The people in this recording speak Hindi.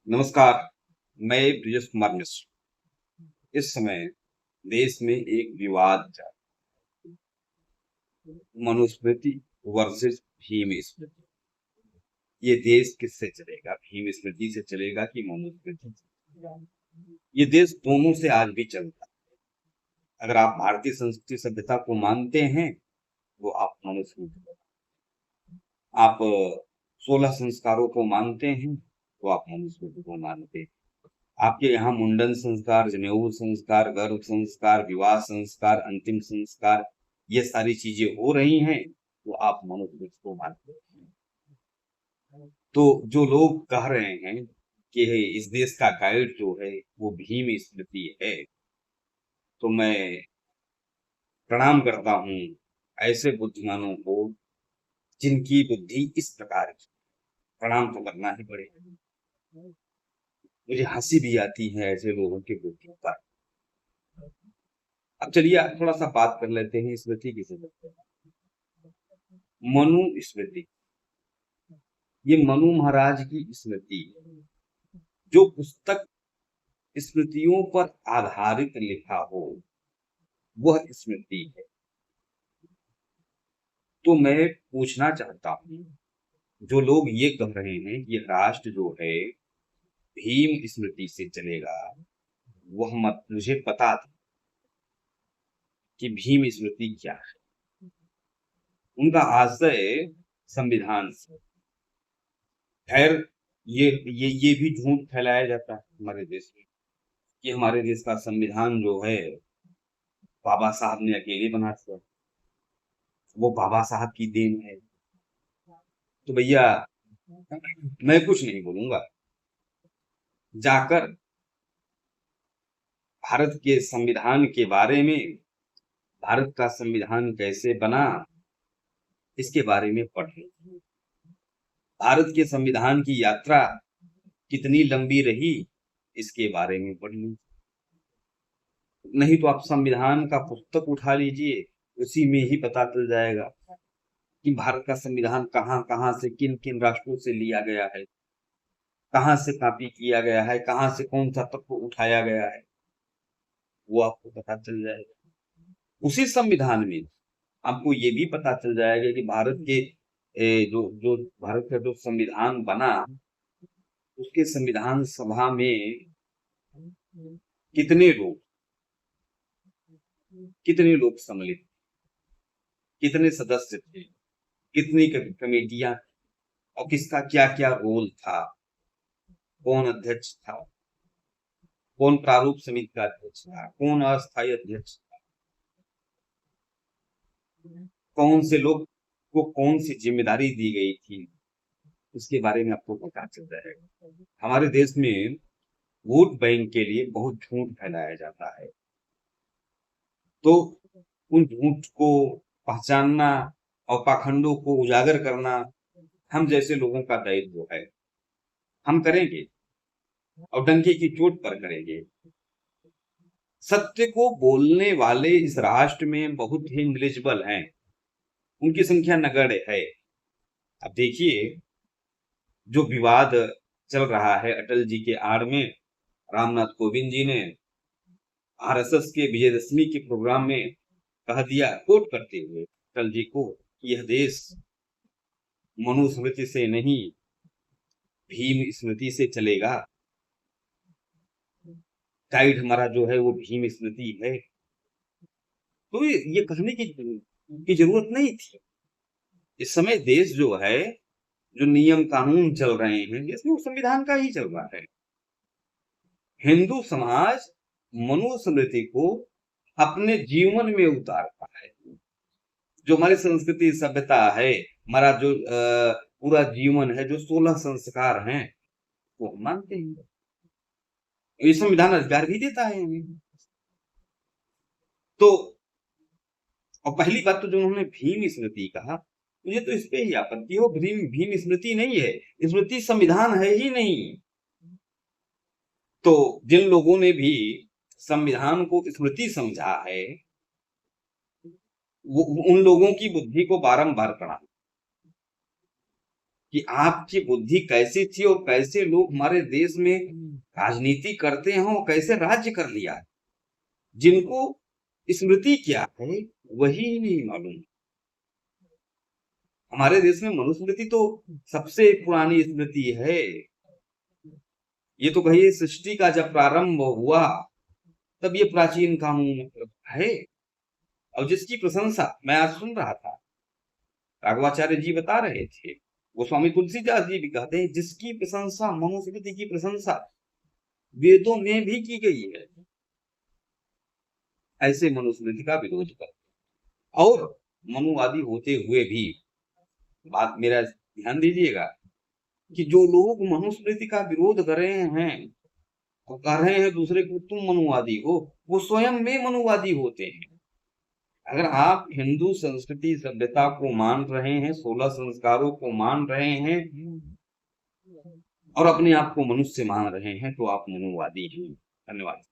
नमस्कार, मैं ब्रिजेश कुमार मिश्र। इस समय देश में एक विवाद चल मनुस्मृति वर्सेस भीम स्मृति। ये देश किससे चलेगा? भीम स्मृति से चलेगा कि मनुस्मृति से? ये देश दोनों से आज भी चलता है। अगर आप भारतीय संस्कृति सभ्यता को मानते हैं तो आप मनुस्मृति को, आप 16 संस्कारों को मानते हैं तो आप मनुस्मृति को मानते हैं। आपके यहाँ मुंडन संस्कार, जनेऊ संस्कार, गर्भ संस्कार, विवाह संस्कार, अंतिम संस्कार, ये सारी चीजें हो रही हैं तो आप मनुस्मृति को मानते हैं। तो जो लोग कह रहे हैं कि इस देश का गाइड जो है वो भीम स्मृति है, तो मैं प्रणाम करता हूँ ऐसे बुद्धिमानों को जिनकी बुद्धि इस प्रकार की। प्रणाम तो करना ही पड़ेगा। मुझे हंसी भी आती है ऐसे लोगों की बुद्धि पर। अब चलिए थोड़ा सा बात कर लेते हैं स्मृति किसे कहते हैं। मनु स्मृति, ये मनु महाराज की स्मृति है। जो पुस्तक स्मृतियों पर आधारित लिखा हो वह स्मृति है। तो मैं पूछना चाहता हूँ, जो लोग ये कह रहे हैं ये राष्ट्र जो है भीम स्मृति से चलेगा, वह मत मुझे पता था कि भीम स्मृति क्या है। उनका आशय संविधान से। खैर, ये भी झूठ फैलाया जाता है हमारे देश में कि हमारे देश का संविधान जो है बाबा साहब ने अकेले बना दिया, वो बाबा साहब की देन है। तो भैया मैं कुछ नहीं बोलूंगा, जाकर भारत के संविधान के बारे में, भारत का संविधान कैसे बना इसके बारे में पढ़ें। भारत के संविधान की यात्रा कितनी लंबी रही इसके बारे में पढ़ लीजिए। नहीं तो आप संविधान का पुस्तक उठा लीजिए, उसी में ही पता चल जाएगा कि भारत का संविधान कहाँ कहाँ से किन किन राष्ट्रों से लिया गया है, कहाँ से कॉपी किया गया है, कहाँ से कौन सा तत्व उठाया गया है, वो आपको पता चल जाएगा। उसी संविधान में आपको ये भी पता चल जाएगा कि भारत के जो जो भारत का जो संविधान बना उसके संविधान सभा में कितने लोग सम्मिलित, कितने सदस्य थे, कितनी कमेटियां, और किसका क्या क्या रोल था, कौन अध्यक्ष था, कौन प्रारूप समिति का अध्यक्ष था, कौन अस्थायी अध्यक्ष था, कौन से लोग को कौन सी जिम्मेदारी दी गई थी, उसके बारे में आपको पता चल जाएगा। हमारे देश में वोट बैंक के लिए बहुत झूठ फैलाया जाता है, तो उन झूठ को पहचानना और पाखंडों को उजागर करना हम जैसे लोगों का दायित्व है। हम करेंगे और डंके की चोट पर करेंगे। सत्य को बोलने वाले इस राष्ट्र में बहुत ही निलिजिबल हैं, उनकी संख्या नगण्य है। अब देखिए, जो विवाद चल रहा है अटल जी के आड़ में, रामनाथ कोविंद जी ने आरएसएस के विजयदशमी के प्रोग्राम में कह दिया, कोट करते हुए अटल जी को, कि यह देश मनुस्मृति से नहीं भीम स्मृति से चलेगा। गाइड हमारा जो है वो भीम स्मृति है। तो ये कहने की जरूरत नहीं थी। इस समय देश जो है, जो नियम कानून चल रहे हैं इसमें वो संविधान का ही चल रहा है। हिंदू समाज मनुस्मृति को अपने जीवन में उतारता है। जो हमारी संस्कृति सभ्यता है, हमारा जो पूरा जीवन है, जो 16 संस्कार हैं, वो हम मानते हैं। ये संविधान अधिकार भी देता है हमें। तो और पहली बात तो जो उन्होंने भीम स्मृति कहा, मुझे तो इस पे ही आपत्ति हो। भीम स्मृति नहीं है, स्मृति संविधान है ही नहीं। तो जिन लोगों ने भी संविधान को स्मृति समझा है, वो उन लोगों की बुद्धि को बारंबार पढ़ा। कि आपकी बुद्धि कैसी थी और कैसे लोग हमारे देश में राजनीति करते हैं और कैसे राज्य कर लिया है। जिनको स्मृति क्या है वही नहीं मालूम। हमारे देश में मनुस्मृति तो सबसे पुरानी स्मृति है। ये तो कहिए सृष्टि का जब प्रारंभ हुआ तब ये प्राचीन कानून है। और जिसकी प्रशंसा मैं आज सुन रहा था, राघवाचार्य जी बता रहे थे, गोस्वामी तुलसीदास जी भी कहते हैं, जिसकी प्रशंसा, मनुस्मृति की प्रशंसा वेदों में भी की गई है, ऐसे मनुस्मृति का विरोध कर और मनुवादी होते हुए भी, बात मेरा ध्यान दीजिएगा, कि जो लोग मनुस्मृति का विरोध कर रहे हैं और कह रहे हैं दूसरे को तुम मनुवादी हो, वो स्वयं में मनुवादी होते हैं। अगर आप हिंदू संस्कृति सभ्यता को मान रहे हैं, 16 संस्कारों को मान रहे हैं और अपने आप को मनुष्य मान रहे हैं, तो आप मनुवादी हैं। धन्यवाद।